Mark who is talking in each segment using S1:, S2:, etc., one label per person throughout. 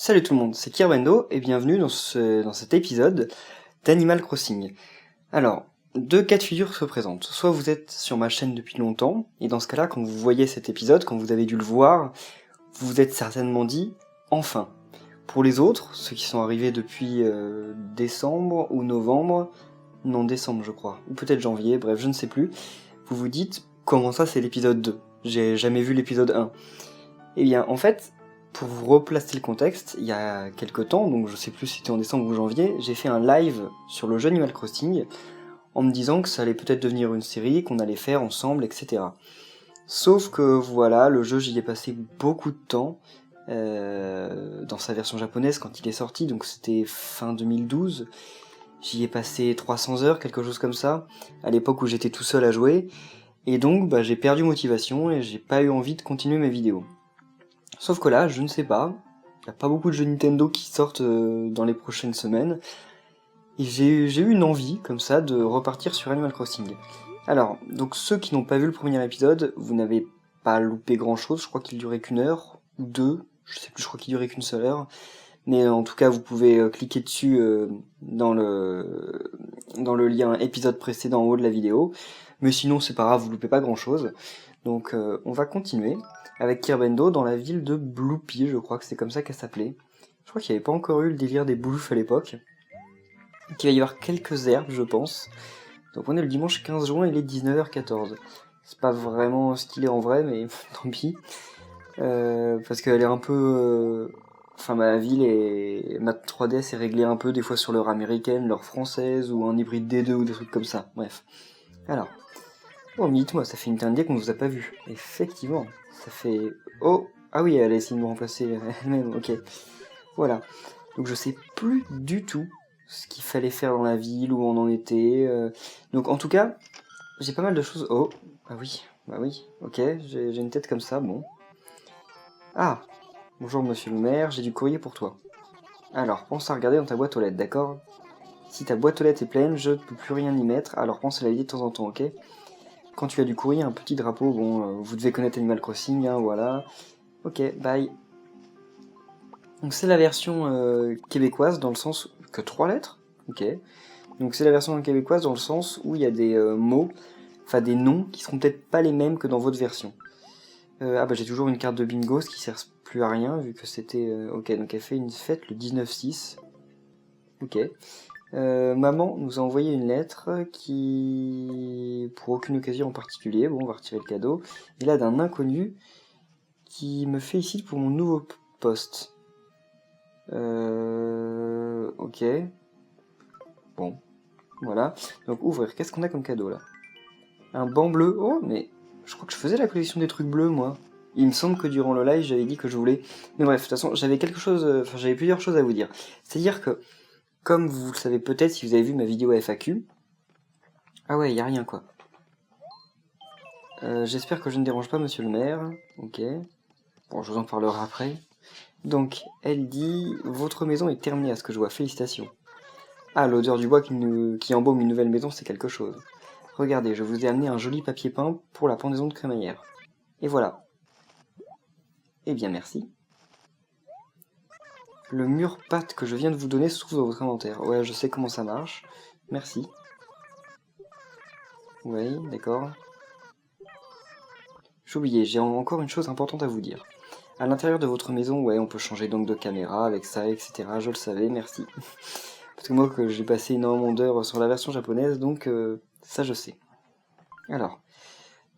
S1: Salut tout le monde, c'est Kirbendo et bienvenue dans cet épisode d'Animal Crossing. Alors, deux cas de figure se présentent. Soit vous êtes sur ma chaîne depuis longtemps, et dans ce cas-là, quand vous voyez cet épisode, quand vous avez dû le voir, vous vous êtes certainement dit « enfin ». Pour les autres, ceux qui sont arrivés depuis décembre ou novembre, non décembre je crois, ou peut-être janvier, bref je ne sais plus, vous vous dites « comment ça c'est l'épisode 2 ? J'ai jamais vu l'épisode 1 ». Eh bien en fait, pour vous replacer le contexte, il y a quelques temps, donc je sais plus si c'était en décembre ou janvier, j'ai fait un live sur le jeu Animal Crossing en me disant que ça allait peut-être devenir une série, qu'on allait faire ensemble, etc. Sauf que voilà, le jeu j'y ai passé beaucoup de temps dans sa version japonaise quand il est sorti, donc c'était fin 2012. J'y ai passé 300 heures, quelque chose comme ça, à l'époque où j'étais tout seul à jouer, et donc j'ai perdu motivation et j'ai pas eu envie de continuer mes vidéos. Sauf que là, je ne sais pas, il n'y a pas beaucoup de jeux Nintendo qui sortent dans les prochaines semaines, et j'ai eu une envie, comme ça, de repartir sur Animal Crossing. Alors, donc ceux qui n'ont pas vu le premier épisode, vous n'avez pas loupé grand chose, je crois qu'il durait qu'une heure, ou deux, je sais plus, je crois qu'il durait qu'une seule heure, mais en tout cas vous pouvez cliquer dessus dans le lien épisode précédent en haut de la vidéo, mais sinon c'est pas grave, vous loupez pas grand chose. Donc on va continuer avec Kirbendo dans la ville de Bloopy, je crois que c'est comme ça qu'elle s'appelait. Je crois qu'il n'y avait pas encore eu le délire des bouloufs à l'époque. Qu'il va y avoir quelques herbes, je pense. Donc on est le dimanche 15 juin, il est 19h14. C'est pas vraiment stylé en vrai, mais tant pis. Parce qu'elle est un peu... Enfin, ma ville et ma 3DS est réglée un peu des fois sur l'heure américaine, l'heure française, ou un hybride D2 ou des trucs comme ça. Bref. Alors. Oh, mais dites-moi, ça fait une éternité qu'on ne vous a pas vu. Effectivement, ça fait... Oh, ah oui, elle a essayé de me remplacer elle-même, ok. Voilà. Donc je sais plus du tout ce qu'il fallait faire dans la ville, où on en était. Donc en tout cas, j'ai pas mal de choses... Oh, bah oui, ok, j'ai une tête comme ça, bon. Ah, bonjour monsieur le maire, j'ai du courrier pour toi. Alors, pense à regarder dans ta boîte aux lettres, d'accord? Si ta boîte aux lettres est pleine, je ne peux plus rien y mettre, alors pense à la vider de temps en temps, ok? Quand tu as du courrier, un petit drapeau, bon, vous devez connaître Animal Crossing, hein, voilà. Ok, bye. Donc c'est la version québécoise dans le sens que 3 lettres. Ok. Donc c'est la version québécoise dans le sens où il y a des mots, enfin des noms qui seront peut-être pas les mêmes que dans votre version. Ah bah j'ai toujours une carte de bingo, ce qui sert plus à rien vu que c'était... ok, donc elle fait une fête le 19/6. Ok. Maman nous a envoyé une lettre qui... pour aucune occasion en particulier, bon on va retirer le cadeau, et là d'un inconnu qui me félicite pour mon nouveau poste. Ok. Bon, voilà. Donc ouvrir, qu'est-ce qu'on a comme cadeau là? Un banc bleu, oh mais je crois que je faisais la collection des trucs bleus moi. Il me semble que durant le live j'avais dit que je voulais... Mais bref, de toute façon j'avais j'avais plusieurs choses à vous dire. C'est-à-dire que comme vous le savez peut-être si vous avez vu ma vidéo FAQ... Ah ouais, y a rien quoi. J'espère que je ne dérange pas monsieur le maire. Ok. Bon, je vous en parlerai après. Donc, elle dit « Votre maison est terminée à ce que je vois, félicitations. » Ah, l'odeur du bois qui embaume une nouvelle maison, c'est quelque chose. Regardez, je vous ai amené un joli papier peint pour la pendaison de crémaillère. Et voilà. Eh bien, merci. Le mur pâte que je viens de vous donner se trouve dans votre inventaire. Ouais, je sais comment ça marche. Merci. Oui, d'accord. J'ai oublié, j'ai encore une chose importante à vous dire. À l'intérieur de votre maison, ouais, on peut changer d'angle de caméra avec ça, etc. Je le savais, merci. Parce que moi, que j'ai passé énormément d'heures sur la version japonaise, donc ça je sais. Alors,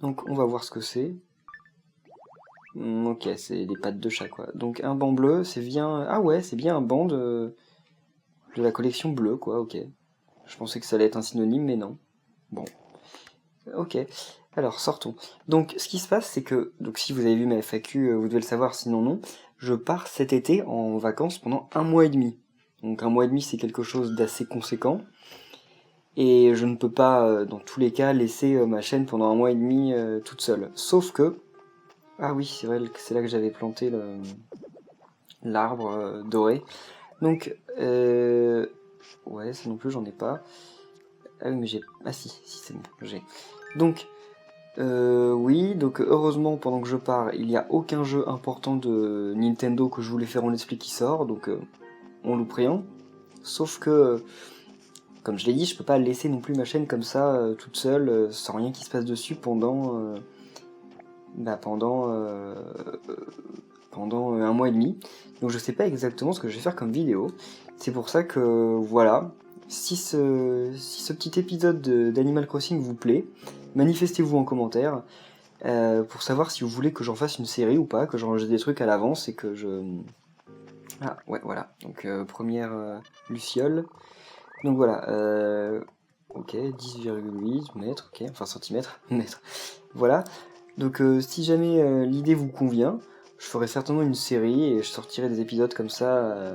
S1: donc on va voir ce que c'est. Ok, c'est des pattes de chat, quoi. Donc un banc bleu, c'est bien... Ah ouais, c'est bien un banc de la collection bleue, quoi, ok. Je pensais que ça allait être un synonyme, mais non. Bon. Ok. Alors, sortons. Donc, ce qui se passe, c'est que... Donc, si vous avez vu ma FAQ, vous devez le savoir, sinon non. Je pars cet été en vacances pendant 1 mois et demi. Donc, 1 mois et demi, c'est quelque chose d'assez conséquent. Et je ne peux pas, dans tous les cas, laisser ma chaîne pendant 1 mois et demi toute seule. Sauf que... Ah oui, c'est vrai que c'est là que j'avais planté l'arbre doré. Donc, ouais, ça non plus, j'en ai pas. Ah oui, mais j'ai... Ah si, c'est bon, j'ai. Donc, Oui, donc heureusement pendant que je pars, il n'y a aucun jeu important de Nintendo que je voulais faire en let's play qui sort, donc on loupe rien. Sauf que, comme je l'ai dit, je peux pas laisser non plus ma chaîne comme ça, toute seule, sans rien qui se passe dessus pendant un mois et demi. Donc je sais pas exactement ce que je vais faire comme vidéo. C'est pour ça que, voilà, si ce petit épisode d'Animal Crossing vous plaît, manifestez-vous en commentaire. Pour savoir si vous voulez que j'en fasse une série ou pas, que j'enregistre des trucs à l'avance et que je... Ah, ouais, voilà. Donc, première luciole. Donc voilà, ok, 10,8 mètres, ok, enfin centimètres, mètres. Voilà. Donc, si jamais l'idée vous convient, je ferai certainement une série et je sortirai des épisodes comme ça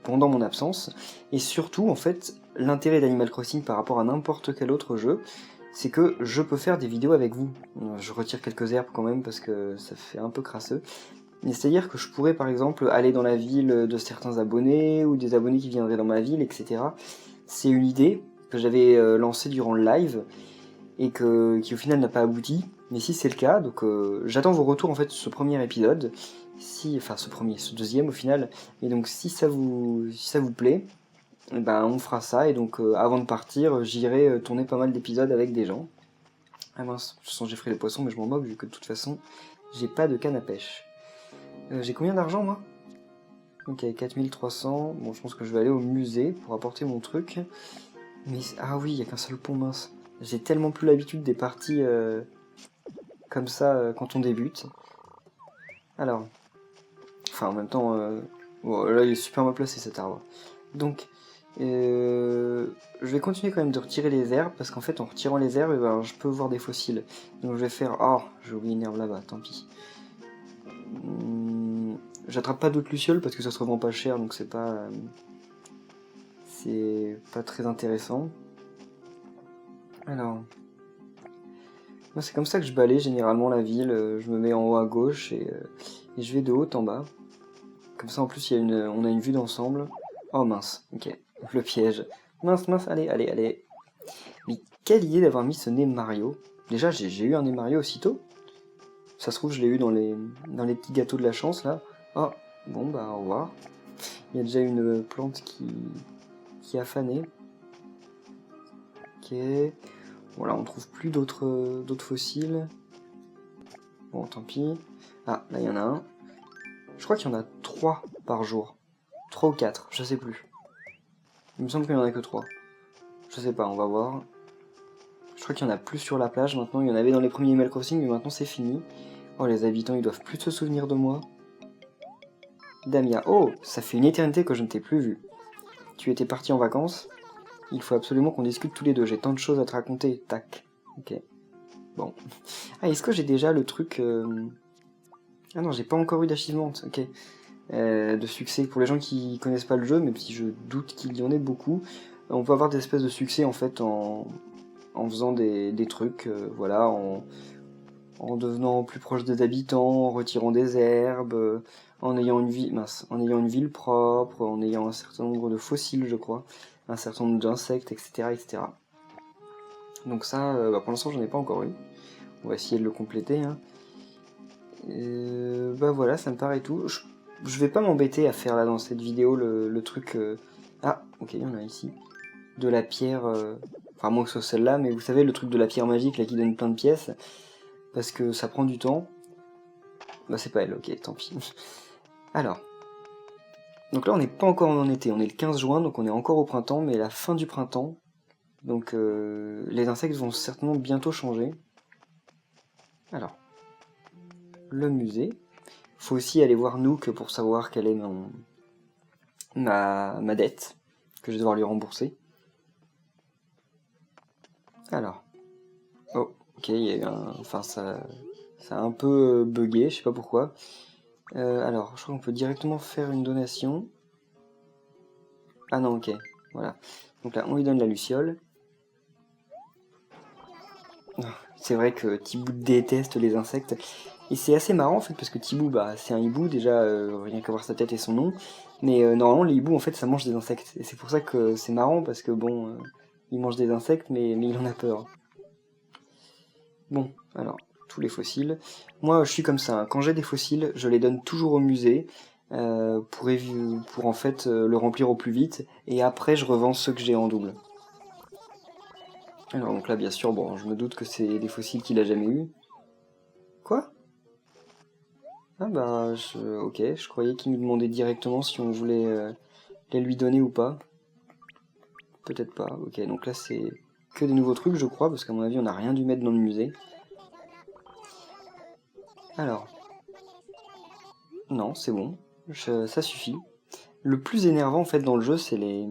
S1: pendant mon absence. Et surtout, en fait, l'intérêt d'Animal Crossing par rapport à n'importe quel autre jeu, c'est que je peux faire des vidéos avec vous. Je retire quelques herbes quand même parce que ça fait un peu crasseux. Mais c'est-à-dire que je pourrais par exemple aller dans la ville de certains abonnés ou des abonnés qui viendraient dans ma ville, etc. C'est une idée que j'avais lancée durant le live et qui au final n'a pas abouti. Mais si c'est le cas, donc j'attends vos retours en fait sur ce premier épisode. Ce deuxième au final. Et donc si ça vous plaît, ben, on fera ça, et donc avant de partir, j'irai tourner pas mal d'épisodes avec des gens. Ah mince, je sens que j'ai frais les poissons, mais je m'en moque vu que de toute façon, j'ai pas de canne à pêche. J'ai combien d'argent moi? Ok, 4300, bon je pense que je vais aller au musée pour apporter mon truc. Mais ah oui, il y a qu'un seul pont, mince. J'ai tellement plus l'habitude des parties comme ça quand on débute. Alors, enfin en même temps, bon, là il est super mal placé cet arbre. Donc, je vais continuer quand même de retirer les herbes, parce qu'en fait en retirant les herbes, ben, je peux voir des fossiles. Donc je vais faire... Oh, j'ai oublié une herbe là-bas, tant pis. J'attrape pas d'autres lucioles parce que ça se revend pas cher, donc c'est pas très intéressant. Alors, moi c'est comme ça que je balaye généralement la ville. Je me mets en haut à gauche et je vais de haut en bas. Comme ça en plus on a une vue d'ensemble. Oh mince, ok, le piège. Mince, allez. Mais quelle idée d'avoir mis ce nez Mario. Déjà j'ai eu un nez Mario aussitôt. Ça se trouve je l'ai eu dans les petits gâteaux de la chance là. Oh, bon bah au revoir. Il y a déjà une plante qui a fané. Ok. Bon là on trouve plus d'autres fossiles. Bon tant pis. Ah là il y en a un. Je crois qu'il y en a 3 par jour. 3 ou 4, je sais plus. Il me semble qu'il n'y en a que 3. Je sais pas, on va voir. Je crois qu'il y en a plus sur la plage maintenant. Il y en avait dans les premiers Animal Crossing, mais maintenant c'est fini. Oh, les habitants, ils doivent plus se souvenir de moi. Damia, oh, ça fait une éternité que je ne t'ai plus vu. Tu étais parti en vacances? Il faut absolument qu'on discute tous les deux, j'ai tant de choses à te raconter. Tac. Ok. Bon. Ah, est-ce que j'ai déjà le truc... Ah non, j'ai pas encore eu d'achievement, ok. De succès. Pour les gens qui connaissent pas le jeu, même si je doute qu'il y en ait beaucoup, on peut avoir des espèces de succès en fait en faisant des trucs, voilà, en devenant plus proche des habitants, en retirant des herbes, en ayant une ville propre, en ayant un certain nombre de fossiles, je crois, un certain nombre d'insectes, etc., etc. Donc ça, pour l'instant, j'en ai pas encore eu. On va essayer de le compléter. Hein. Bah voilà, ça me paraît tout. Je vais pas m'embêter à faire là dans cette vidéo le truc... Ah, ok, il y en a ici. De la pierre... Enfin, moins que ce soit celle-là, mais vous savez, le truc de la pierre magique là qui donne plein de pièces. Parce que ça prend du temps. Bah c'est pas elle, ok, tant pis. Alors. Donc là, on n'est pas encore en été. On est le 15 juin, donc on est encore au printemps, mais la fin du printemps. Donc les insectes vont certainement bientôt changer. Alors. Le musée. Faut aussi aller voir Nook pour savoir quelle est ma dette, que je vais devoir lui rembourser. Alors. Oh, ok, il y a eu un... Enfin, ça a un peu bugué, je sais pas pourquoi. Alors, je crois qu'on peut directement faire une donation. Ah non, ok, voilà. Donc là, on lui donne la luciole. C'est vrai que Thibaut déteste les insectes. Et c'est assez marrant en fait, parce que Thibaut, bah, c'est un hibou, déjà, rien qu'à voir sa tête et son nom. Mais normalement, les hiboux, en fait, ça mange des insectes. Et c'est pour ça que c'est marrant, parce que bon, il mange des insectes, mais il en a peur. Bon, Alors, tous les fossiles. Moi, je suis comme ça, hein. Quand j'ai des fossiles, je les donne toujours au musée pour en fait le remplir au plus vite. Et après, je revends ceux que j'ai en double. Alors, donc là, bien sûr, bon, je me doute que c'est des fossiles qu'il a jamais eu. Quoi? Ah bah, ok, je croyais qu'il nous demandait directement si on voulait les lui donner ou pas. Peut-être pas. Ok, donc là, c'est que des nouveaux trucs, je crois, parce qu'à mon avis, on n'a rien dû mettre dans le musée. Alors, non, c'est bon, ça suffit. Le plus énervant en fait dans le jeu, c'est les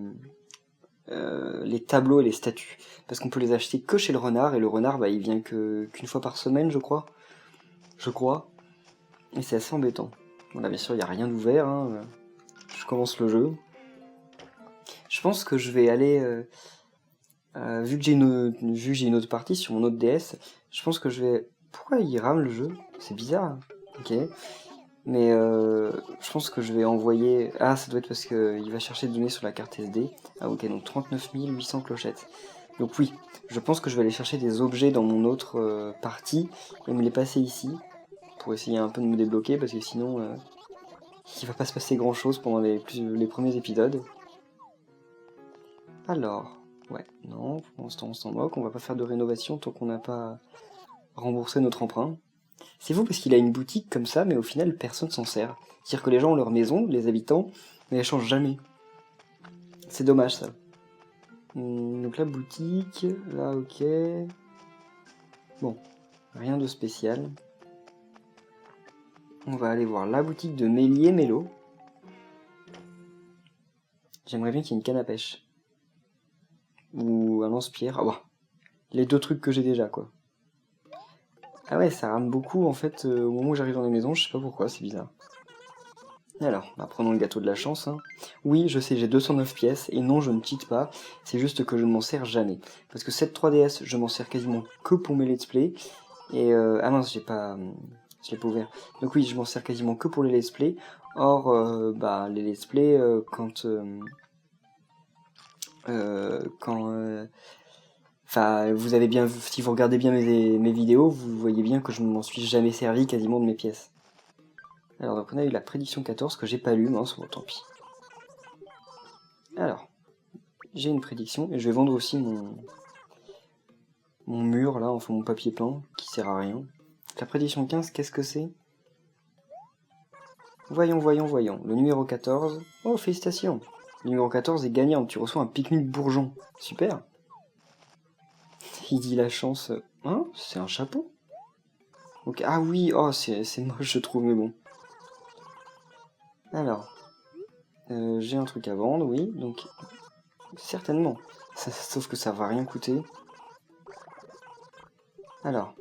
S1: tableaux et les statues. Parce qu'on peut les acheter que chez le renard, et le renard, bah, il vient qu'une fois par semaine, je crois. Je crois. Et c'est assez embêtant. Bon, là, bien sûr, il n'y a rien d'ouvert, hein. Je commence le jeu. Je pense que je vais aller... vu que j'ai une autre partie sur mon autre DS, je pense que je vais... Pourquoi il rame le jeu? C'est bizarre, hein. Ok. Mais je pense que je vais envoyer... Ah, ça doit être parce qu'il va chercher des données sur la carte SD. Ah ok, donc 39 800 clochettes. Donc oui, je pense que je vais aller chercher des objets dans mon autre partie et me les passer ici, pour essayer un peu de me débloquer, parce que sinon, il va pas se passer grand chose pendant les premiers épisodes. Alors, ouais, non, pour l'instant on s'en moque, on va pas faire de rénovation tant qu'on n'a pas remboursé notre emprunt. C'est fou parce qu'il a une boutique comme ça, mais au final personne s'en sert. C'est-à-dire que les gens ont leur maison, les habitants, mais elles changent jamais. C'est dommage ça. Donc la boutique, là ok. Bon, rien de spécial. On va aller voir la boutique de Mélier Mélo. J'aimerais bien qu'il y ait une canne à pêche. Ou un lance-pierre. Ah bah, les deux trucs que j'ai déjà quoi. Ah ouais, ça rame beaucoup en fait au moment où j'arrive dans les maisons, je sais pas pourquoi, c'est bizarre. Alors, bah, prenons le gâteau de la chance, hein. Oui, je sais, j'ai 209 pièces, et non, je ne cheat pas, c'est juste que je ne m'en sers jamais. Parce que cette 3DS, je m'en sers quasiment que pour mes let's play, et ah mince, je l'ai pas ouvert. Donc oui, je m'en sers quasiment que pour les let's play. Or, bah, les let's play, enfin, vous avez bien, si vous regardez bien mes vidéos, vous voyez bien que je ne m'en suis jamais servi quasiment de mes pièces. Alors, donc on a eu la prédiction 14 que j'ai pas lu, mince, bon, tant pis. Alors, j'ai une prédiction, et je vais vendre aussi mon mur, là, enfin mon papier peint, qui sert à rien. La prédiction 15, qu'est-ce que c'est? Voyons, voyons, voyons. Le numéro 14... Oh, félicitations! Le numéro 14 est gagnant, tu reçois un pique-nique bourgeon. Super! Il dit la chance... Hein? C'est un chapeau? Ok, ah oui, oh, c'est moche, je trouve, mais bon. Alors, j'ai un truc à vendre, oui, donc... Certainement. Sauf que ça va rien coûter. Alors,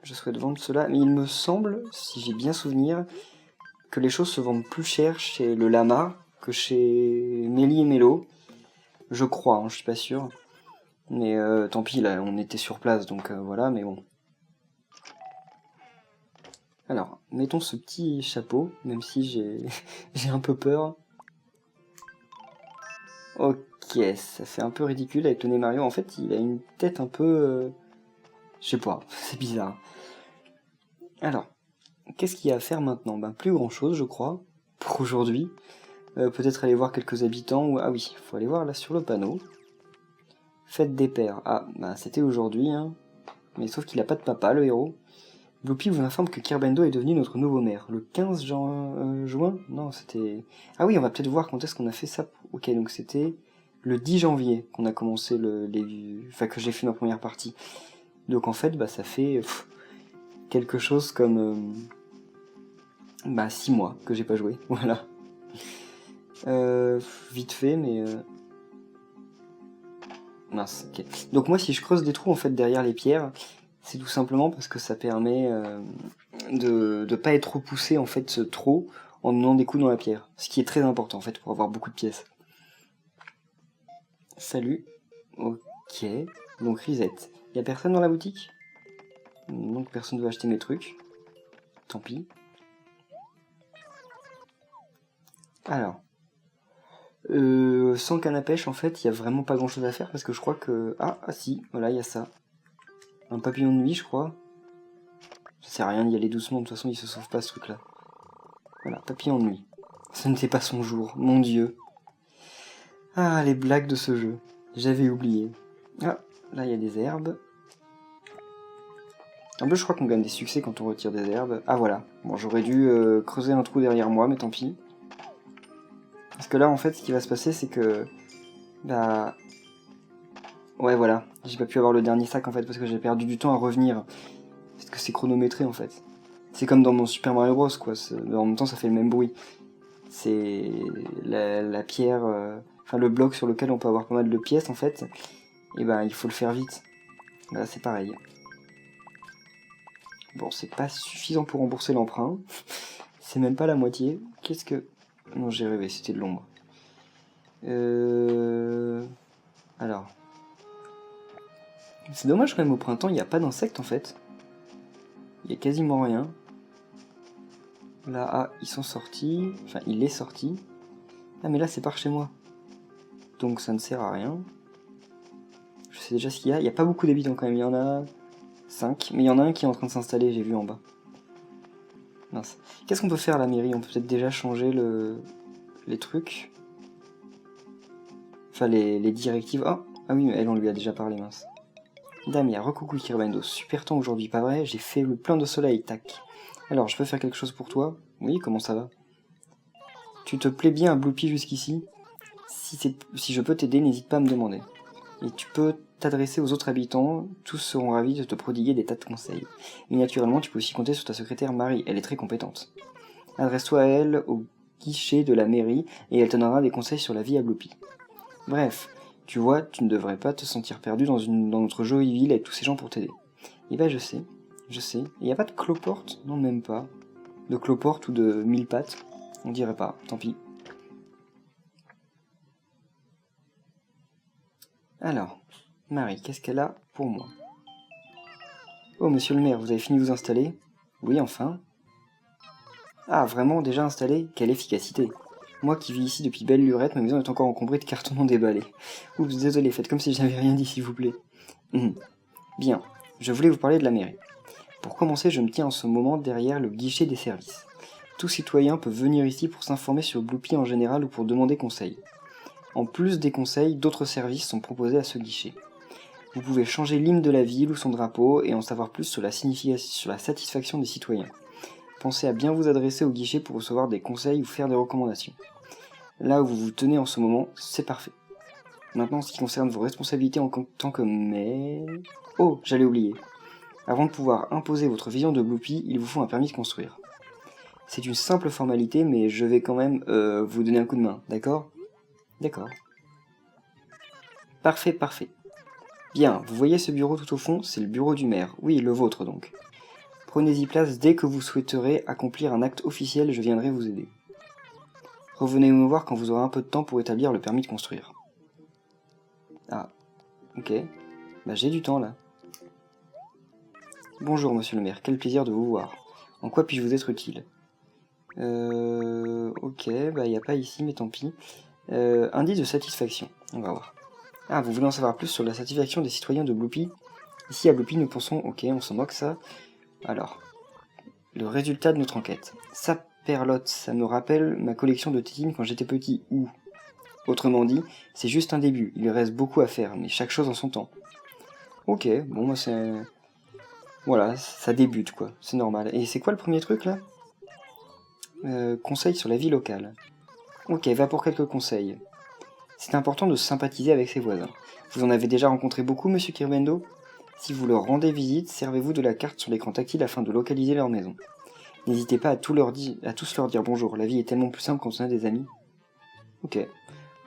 S1: je souhaite vendre cela, mais il me semble, si j'ai bien souvenir, que les choses se vendent plus cher chez le lama que chez Méli et Mélo. Je crois, hein, je suis pas sûr. Mais tant pis, là, on était sur place, donc voilà, mais bon. Alors, mettons ce petit chapeau, même si j'ai un peu peur. Ok, ça fait un peu ridicule avec le nez Mario. En fait, il a une tête un peu... je sais pas, c'est bizarre. Alors, qu'est-ce qu'il y a à faire maintenant? Ben, plus grand chose, je crois, pour aujourd'hui. Peut-être aller voir quelques habitants, ou... Ah oui, faut aller voir là sur le panneau. Fête des pères. Ah, bah c'était aujourd'hui, hein. Mais sauf qu'il a pas de papa, le héros. Blupy vous informe que Kerbendo est devenu notre nouveau maire. Le 15 juin? Non, c'était... Ah oui, on va peut-être voir quand est-ce qu'on a fait ça. Ok, donc c'était le 10 janvier qu'on a commencé Enfin, que j'ai fait ma première partie. Donc en fait, bah ça fait quelque chose comme... 6 mois que j'ai pas joué, voilà. Vite fait, mais... Mince, ok. Donc moi, si je creuse des trous en fait derrière les pierres, c'est tout simplement parce que ça permet de pas être repoussé en fait trop en donnant des coups dans la pierre. Ce qui est très important en fait pour avoir beaucoup de pièces. Salut. Ok. Donc reset. Y a personne dans la boutique? Donc personne ne veut acheter mes trucs. Tant pis. Alors. Sans canne à pêche, en fait, il y a vraiment pas grand chose à faire parce que je crois que... Ah si, voilà, il y a ça. Un papillon de nuit, je crois. sert à rien d'y aller doucement, de toute façon il se sauve pas ce truc là. Voilà, papillon de nuit. Ce n'était pas son jour, mon dieu. Ah, les blagues de ce jeu. J'avais oublié. Ah, là il y a des herbes. En plus je crois qu'on gagne des succès quand on retire des herbes. Ah voilà, bon j'aurais dû creuser un trou derrière moi, mais tant pis. Parce que là en fait ce qui va se passer c'est que... Bah... Ouais voilà, j'ai pas pu avoir le dernier sac en fait parce que j'ai perdu du temps à revenir. Parce que c'est chronométré en fait. C'est comme dans mon Super Mario Bros quoi, en même temps ça fait le même bruit. C'est la pierre, enfin le bloc sur lequel on peut avoir pas mal de pièces en fait, et ben il faut le faire vite. Là c'est pareil. Bon c'est pas suffisant pour rembourser l'emprunt, c'est même pas la moitié. Qu'est-ce que... Non j'ai rêvé, c'était de l'ombre. Alors... C'est dommage quand même, au printemps il n'y a pas d'insectes en fait. Il y a quasiment rien. Là, ah, ils sont sortis. Enfin, il est sorti. Ah, mais là, c'est par chez moi. Donc, ça ne sert à rien. Je sais déjà ce qu'il y a. Il n'y a pas beaucoup d'habitants quand même. Il y en a 5. Mais il y en a un qui est en train de s'installer, j'ai vu en bas. Mince. Qu'est-ce qu'on peut faire à la mairie? On peut peut-être déjà changer les trucs. Enfin, les directives. Oh, ah oui, mais elle, on lui a déjà parlé, mince. Damia, recoucou Kirbendo. Super temps aujourd'hui, pas vrai? J'ai fait le plein de soleil, tac. Alors, je peux faire quelque chose pour toi? Oui, comment ça va? Tu te plais bien à Bloopy jusqu'ici? Si je peux t'aider, n'hésite pas à me demander. Et tu peux t'adresser aux autres habitants, tous seront ravis de te prodiguer des tas de conseils. Et naturellement, tu peux aussi compter sur ta secrétaire Marie, elle est très compétente. Adresse-toi à elle au guichet de la mairie, et elle te donnera des conseils sur la vie à Bloopy. Bref, tu vois, tu ne devrais pas te sentir perdu dans notre jolie ville avec tous ces gens pour t'aider. Et bah je sais. Il n'y a pas de cloporte? Non, même pas. De cloporte ou de mille pattes? On dirait pas, tant pis. Alors, Marie, qu'est-ce qu'elle a pour moi? Oh, monsieur le maire, vous avez fini de vous installer? Oui, enfin. Ah, vraiment, déjà installé? Quelle efficacité! Moi qui vis ici depuis belle lurette, ma maison est encore encombrée de cartons non déballés. Oups, désolé, faites comme si je n'avais rien dit, s'il vous plaît. Bien, je voulais vous parler de la mairie. Pour commencer, je me tiens en ce moment derrière le guichet des services. Tout citoyen peut venir ici pour s'informer sur Bloopy en général ou pour demander conseil. En plus des conseils, d'autres services sont proposés à ce guichet. Vous pouvez changer l'hymne de la ville ou son drapeau et en savoir plus sur la satisfaction des citoyens. Pensez à bien vous adresser au guichet pour recevoir des conseils ou faire des recommandations. Là où vous vous tenez en ce moment, c'est parfait. Maintenant, en ce qui concerne vos responsabilités en tant que maire... Oh, j'allais oublier. Avant de pouvoir imposer votre vision de Bloopy, il vous faut un permis de construire. C'est une simple formalité, mais je vais quand même vous donner un coup de main, d'accord? D'accord. Parfait. Bien, vous voyez ce bureau tout au fond? C'est le bureau du maire. Oui, le vôtre donc. Prenez-y place dès que vous souhaiterez accomplir un acte officiel et je viendrai vous aider. Revenez me voir quand vous aurez un peu de temps pour établir le permis de construire. Ah, ok. Bah j'ai du temps là. Bonjour monsieur le maire, quel plaisir de vous voir. En quoi puis-je vous être utile? Ok, bah y a pas ici, mais tant pis. Indice de satisfaction, on va voir. Ah, vous voulez en savoir plus sur la satisfaction des citoyens de Bloopy? Ici à Bloopy nous pensons, ok, on s'en moque ça. Alors, le résultat de notre enquête. Ça perlotte, ça me rappelle ma collection de tétines quand j'étais petit, ou... Autrement dit, c'est juste un début, il reste beaucoup à faire, mais chaque chose en son temps. Ok, bon, moi c'est... Voilà, ça débute quoi, c'est normal. Et c'est quoi le premier truc là? Conseil sur la vie locale. Ok, va pour quelques conseils. C'est important de sympathiser avec ses voisins. Vous en avez déjà rencontré beaucoup, monsieur Kirbendo? Si vous leur rendez visite, servez-vous de la carte sur l'écran tactile afin de localiser leur maison. N'hésitez pas à tous leur dire bonjour, la vie est tellement plus simple quand on a des amis. Ok.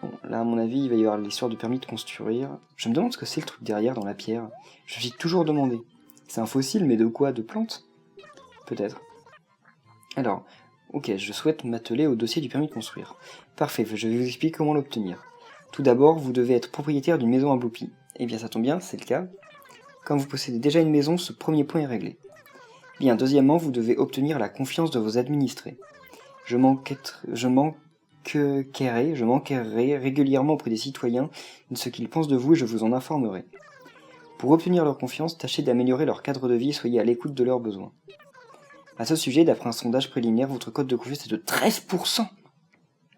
S1: Bon, là à mon avis, il va y avoir l'histoire du permis de construire. Je me demande ce que c'est le truc derrière dans la pierre. Je me suis toujours demandé. C'est un fossile, mais de quoi? De plantes? Peut-être. Alors, ok, je souhaite m'atteler au dossier du permis de construire. Parfait, je vais vous expliquer comment l'obtenir. Tout d'abord, vous devez être propriétaire d'une maison à Bloopy. Eh bien ça tombe bien, c'est le cas. Comme vous possédez déjà une maison, ce premier point est réglé. Bien, deuxièmement, vous devez obtenir la confiance de vos administrés. Je m'enquérerai régulièrement auprès des citoyens de ce qu'ils pensent de vous et je vous en informerai. Pour obtenir leur confiance, tâchez d'améliorer leur cadre de vie et soyez à l'écoute de leurs besoins. À ce sujet, d'après un sondage préliminaire, votre cote de confiance est de 13%.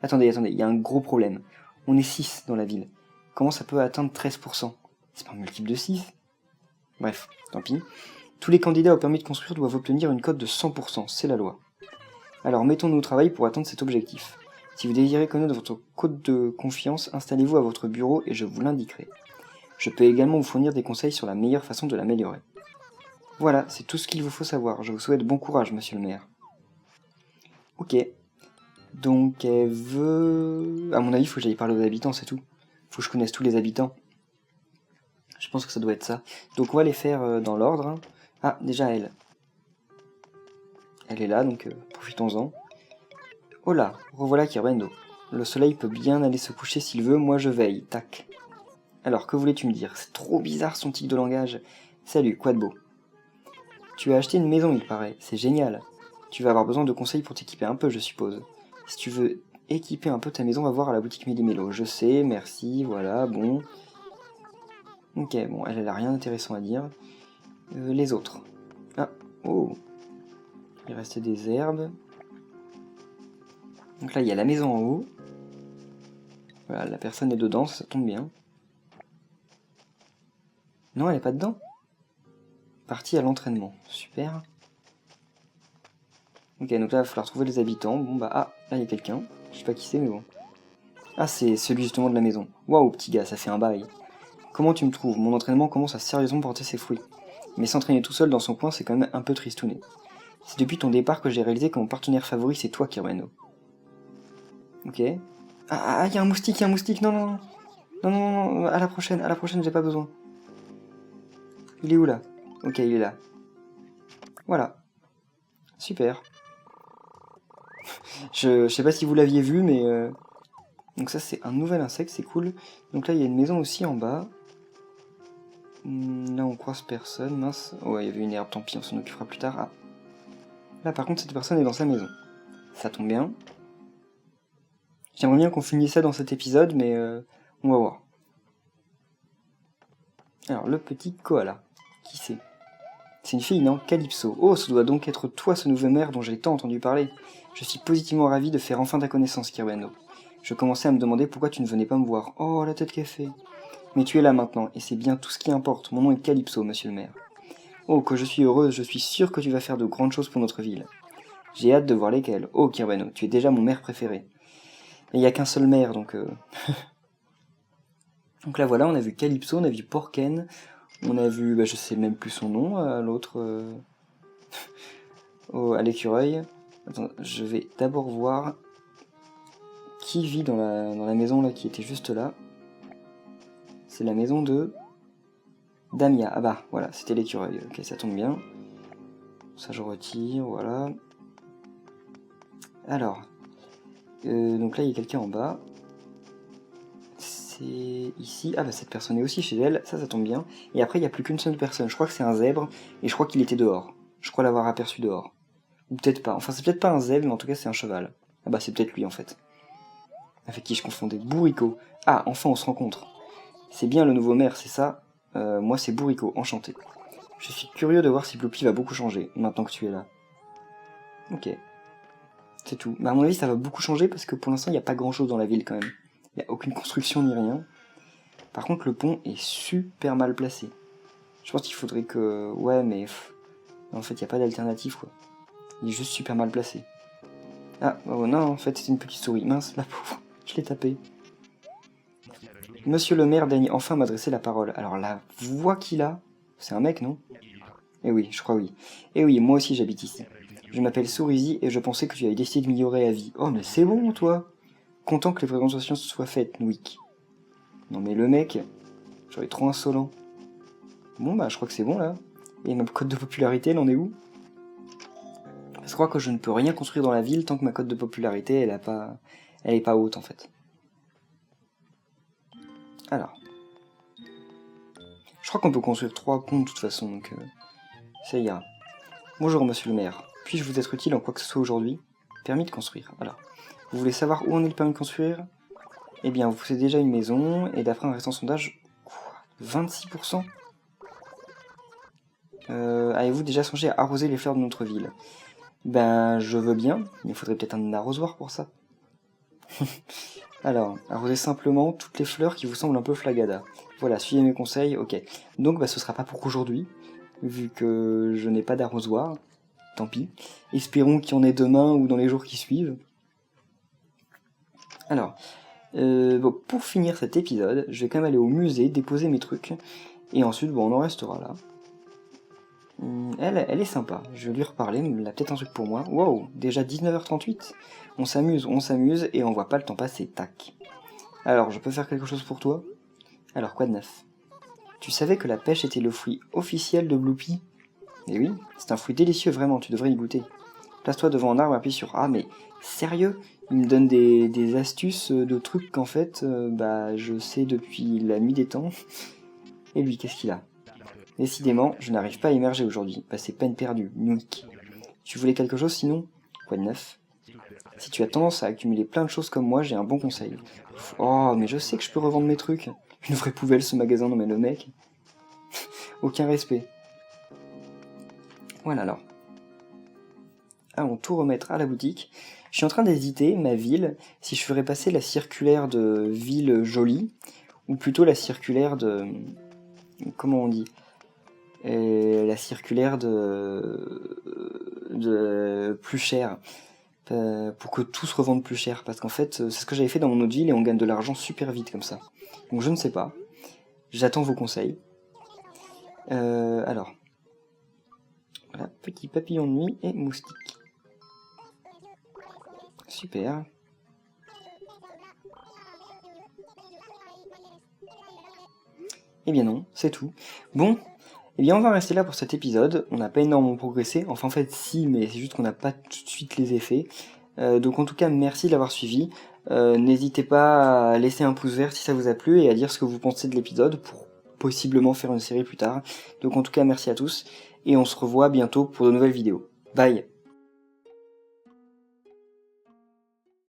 S1: Attendez, il y a un gros problème. On est 6 dans la ville. Comment ça peut atteindre 13%? C'est pas un multiple de 6. Bref, tant pis. Tous les candidats au permis de construire doivent obtenir une cote de 100%, c'est la loi. Alors mettons-nous au travail pour atteindre cet objectif. Si vous désirez connaître votre cote de confiance, installez-vous à votre bureau et je vous l'indiquerai. Je peux également vous fournir des conseils sur la meilleure façon de l'améliorer. Voilà, c'est tout ce qu'il vous faut savoir. Je vous souhaite bon courage, monsieur le maire. Ok. Donc elle veut... À mon avis, il faut que j'aille parler aux habitants, c'est tout. Faut que je connaisse tous les habitants. Je pense que ça doit être ça. Donc on va les faire dans l'ordre. Hein. Ah, déjà elle. Elle est là, donc profitons-en. Oh là, revoilà Kirbendo. Le soleil peut bien aller se coucher s'il veut, moi je veille. Tac. Alors, que voulais-tu me dire? C'est trop bizarre son tic de langage. Salut, quoi de beau? Tu as acheté une maison, il paraît. C'est génial. Tu vas avoir besoin de conseils pour t'équiper un peu, je suppose. Si tu veux équiper un peu ta maison, va voir à la boutique Méli-Mélo. Je sais, merci, voilà, bon. Ok, bon, elle a rien d'intéressant à dire. Les autres. Ah, oh. Il restait des herbes. Donc là, il y a la maison en haut. Voilà, la personne est dedans, ça tombe bien. Non, elle est pas dedans. Partie à l'entraînement. Super. Ok, donc là, il va falloir trouver les habitants. Bon, bah, ah, là, il y a quelqu'un. Je sais pas qui c'est, mais bon. Ah, c'est celui justement de la maison. Waouh, petit gars, ça fait un bail. Comment tu me trouves? Mon entraînement commence à sérieusement porter ses fruits. Mais s'entraîner tout seul dans son coin, c'est quand même un peu tristouné. C'est depuis ton départ que j'ai réalisé que mon partenaire favori, c'est toi, Kirbeno. Ok. Ah, il y a un moustique, non, non, non. Non, non, non, à la prochaine, j'ai pas besoin. Il est où, là? Ok, il est là. Voilà. Super. Je sais pas si vous l'aviez vu, mais... Donc ça, c'est un nouvel insecte, c'est cool. Donc là, il y a une maison aussi en bas. Là, on croise personne, mince. Ouais, il y avait une herbe, tant pis, on s'en occupera plus tard. Ah. Là, par contre, cette personne est dans sa maison. Ça tombe bien. J'aimerais bien qu'on finisse ça dans cet épisode, mais on va voir. Alors, le petit koala. Qui c'est? C'est une fille, non? Calypso. Oh, ce doit donc être toi, ce nouveau maire dont j'ai tant entendu parler. Je suis positivement ravi de faire enfin ta connaissance, Kirbeno. Je commençais à me demander pourquoi tu ne venais pas me voir. Oh, la tête qu'elle fait. Mais tu es là maintenant, et c'est bien tout ce qui importe. Mon nom est Calypso, monsieur le maire. Oh, que je suis heureuse, je suis sûre que tu vas faire de grandes choses pour notre ville. J'ai hâte de voir lesquelles. Oh, Kirbeno, tu es déjà mon maire préféré. Mais il n'y a qu'un seul maire, donc... Donc là, voilà, on a vu Calypso, on a vu Porken, on a vu, je sais même plus son nom, l'autre... à l'écureuil. Attends, je vais d'abord voir qui vit dans la maison là qui était juste là. C'est la maison de Damia. Ah bah voilà, c'était l'écureuil. Ok, ça tombe bien. Ça je retire, voilà. Alors, donc là il y a quelqu'un en bas. C'est ici. Ah bah cette personne est aussi chez elle, ça tombe bien. Et après il n'y a plus qu'une seule personne. Je crois que c'est un zèbre et je crois qu'il était dehors. Je crois l'avoir aperçu dehors. Ou peut-être pas. Enfin c'est peut-être pas un zèbre, mais en tout cas c'est un cheval. Ah bah c'est peut-être lui en fait. Avec qui je confondais. Bourrico. Ah, enfin on se rencontre. C'est bien le nouveau maire, c'est ça. Moi c'est Bourrico, enchanté. Je suis curieux de voir si Bloopy va beaucoup changer, maintenant que tu es là. Ok. C'est tout. Bah à mon avis ça va beaucoup changer parce que pour l'instant il n'y a pas grand chose dans la ville quand même. Il n'y a aucune construction ni rien. Par contre le pont est super mal placé. Je pense qu'il faudrait que... Ouais mais... En fait il n'y a pas d'alternative quoi. Il est juste super mal placé. Ah, oh non, en fait c'est une petite souris. Mince, la pauvre. Je l'ai tapé. Monsieur le maire daigne enfin m'adresser la parole. Alors la voix qu'il a, c'est un mec, non? Eh oui, je crois oui. Eh oui, moi aussi j'habite ici. Je m'appelle Sourizy et je pensais que tu avais décidé de m'ignorer à vie. Oh mais c'est bon toi. Content que les présentations se soient faites, Nwick. Non mais le mec, j'aurais trop insolent. Bon bah je crois que c'est bon là. Et ma cote de popularité, elle en est où? Je crois que je ne peux rien construire dans la ville tant que ma cote de popularité elle est pas haute en fait. Alors. Je crois qu'on peut construire 3 ponts de toute façon, donc ça ira. Bonjour monsieur le maire, puis-je vous être utile en quoi que ce soit aujourd'hui? Permis de construire, alors. Vous voulez savoir où en est le permis de construire? Eh bien, vous possédez déjà une maison, et d'après un récent sondage, quoi, 26%? Avez-vous déjà songé à arroser les fleurs de notre ville? Ben, je veux bien, mais il faudrait peut-être un arrosoir pour ça. Alors, arrosez simplement toutes les fleurs qui vous semblent un peu flagada. Voilà, suivez mes conseils, ok. Donc, bah, ce sera pas pour aujourd'hui, vu que je n'ai pas d'arrosoir. Tant pis. Espérons qu'il y en ait demain ou dans les jours qui suivent. Alors, bon, pour finir cet épisode, je vais quand même aller au musée, déposer mes trucs, et ensuite, bon, on en restera là. Elle est sympa, je vais lui reparler, elle a peut-être un truc pour moi. Wow, déjà 19h38. On s'amuse, et on voit pas le temps passer, tac. Alors, je peux faire quelque chose pour toi? Alors, quoi de neuf? Tu savais que la pêche était le fruit officiel de Bloopy? Eh oui, c'est un fruit délicieux, vraiment, tu devrais y goûter. Place-toi devant un arbre, appuie sur A, mais sérieux? Il me donne des astuces de trucs qu'en fait, je sais depuis la nuit des temps. Et lui, qu'est-ce qu'il a? Décidément, je n'arrive pas à émerger aujourd'hui. Bah, c'est peine perdue, Nick. Tu voulais quelque chose sinon? Quoi de neuf? Si tu as tendance à accumuler plein de choses comme moi, j'ai un bon conseil. Oh, mais je sais que je peux revendre mes trucs. Une vraie poubelle ce magasin, non mais le mec. Aucun respect. Voilà alors. Allons tout remettre à la boutique. Je suis en train d'hésiter, ma ville, si je ferais passer la circulaire de ville jolie, ou plutôt la circulaire de... Comment on dit? La circulaire de plus cher. Pour que tout se revende plus cher. Parce qu'en fait, c'est ce que j'avais fait dans mon autre ville et on gagne de l'argent super vite comme ça. Donc je ne sais pas. J'attends vos conseils. Alors. Voilà, petit papillon de nuit et moustique. Super. Eh bien non, c'est tout. Bon, eh bien on va rester là pour cet épisode. On n'a pas énormément progressé. Enfin en fait si, mais c'est juste qu'on n'a pas tout de suite les effets. Donc en tout cas merci de l'avoir suivi. N'hésitez pas à laisser un pouce vert si ça vous a plu et à dire ce que vous pensez de l'épisode pour possiblement faire une série plus tard. Donc en tout cas merci à tous et on se revoit bientôt pour de nouvelles vidéos. Bye!